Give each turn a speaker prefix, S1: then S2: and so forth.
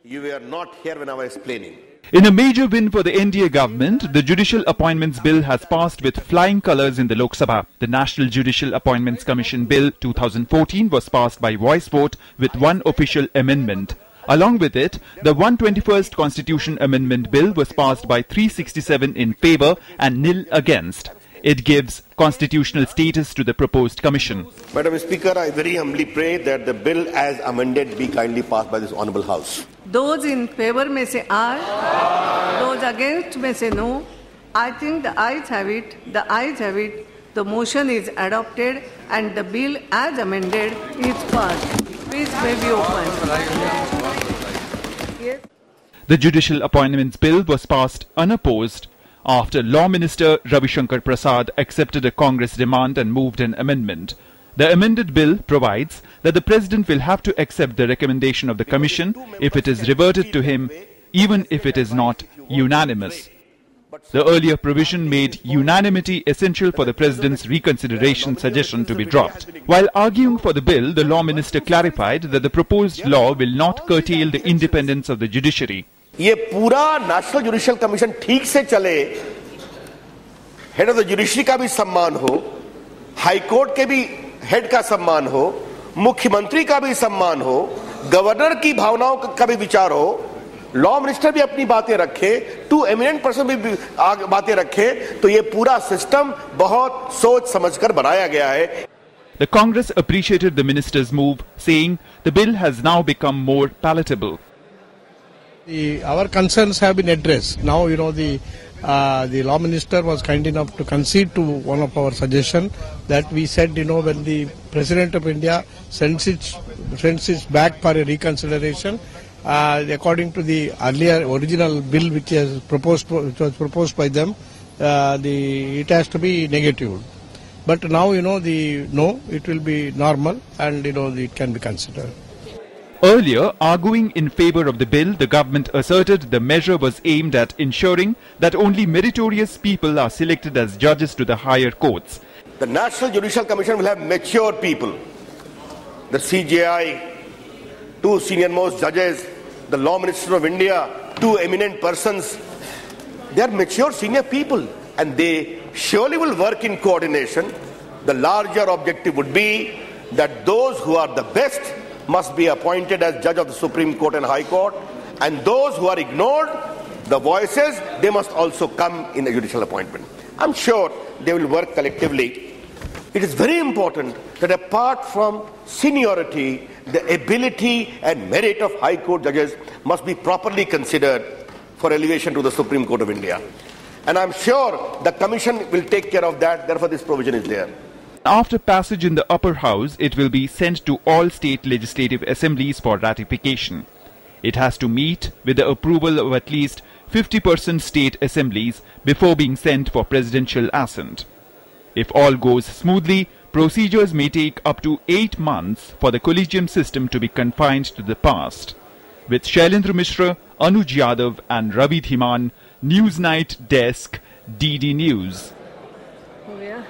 S1: You were not here when I was explaining.
S2: In a major win for the NDA government, the Judicial Appointments Bill has passed with flying colours in the Lok Sabha. The National Judicial Appointments Commission Bill 2014 was passed by voice vote with one official amendment. Along with it, the 121st Constitution Amendment Bill was passed by 367 in favour and nil against. It gives constitutional status to the proposed commission.
S1: Madam Speaker, I very humbly pray that the bill as amended be kindly passed by this Honourable House.
S3: Those in favour may say aye, those against may say no. I think the ayes have it, the ayes have it. The motion is adopted and the bill as amended is passed. Please may be open. Yes.
S2: The Judicial Appointments Bill was passed unopposed after Law Minister Ravi Shankar Prasad accepted a Congress demand and moved an amendment. The amended bill provides that the President will have to accept the recommendation of the Commission if it is reverted to him, even if it is not unanimous. The earlier provision made unanimity essential for the President's reconsideration suggestion to be dropped. While arguing for the bill, the Law Minister clarified that the proposed law will not curtail the independence of the judiciary.
S1: ये पूरा national judicial commission ठीक से चले, head of the judiciary का भी सम्मान हो, high court के भी हेड का सम्मान हो, मुख्यमंत्री का भी सम्मान हो, गवर्नर की भावनाओं का भी विचार हो, लॉ मिनिस्टर भी अपनी बातें रखे, टू एमिनेंट पर्सन भी बातें रखे, तो ये पूरा सिस्टम बहुत सोच समझकर बनाया गया है.
S2: The Congress appreciated the minister's move, saying the bill has now become more palatable.
S4: Our concerns have been addressed. Now, the law minister was kind enough to concede to one of our suggestions that we said, when the President of India sends it back for a reconsideration, according to the earlier original bill which was proposed by them, it has to be negative. But now, it will be normal and, it can be considered.
S2: Earlier, arguing in favour of the bill, the government asserted the measure was aimed at ensuring that only meritorious people are selected as judges to the higher courts.
S1: The National Judicial Commission will have mature people. The CJI, two senior-most judges, the Law Minister of India, two eminent persons. They are mature senior people and they surely will work in coordination. The larger objective would be that those who are the best must be appointed as judge of the Supreme Court and High Court, and those who are ignored, the voices, they must also come in a judicial appointment. I'm sure they will work collectively. It is very important that apart from seniority, the ability and merit of High Court judges must be properly considered for elevation to the Supreme Court of India. And I'm sure the Commission will take care of that, therefore this provision is there.
S2: After passage in the upper house, it will be sent to all state legislative assemblies for ratification. It has to meet with the approval of at least 50% state assemblies before being sent for presidential assent. If all goes smoothly, procedures may take up to 8 months for the collegium system to be confined to the past. With Shailendra Mishra, Anuj Yadav and Ravi Dhiman, Newsnight Desk, DD News.
S3: Oh, yeah.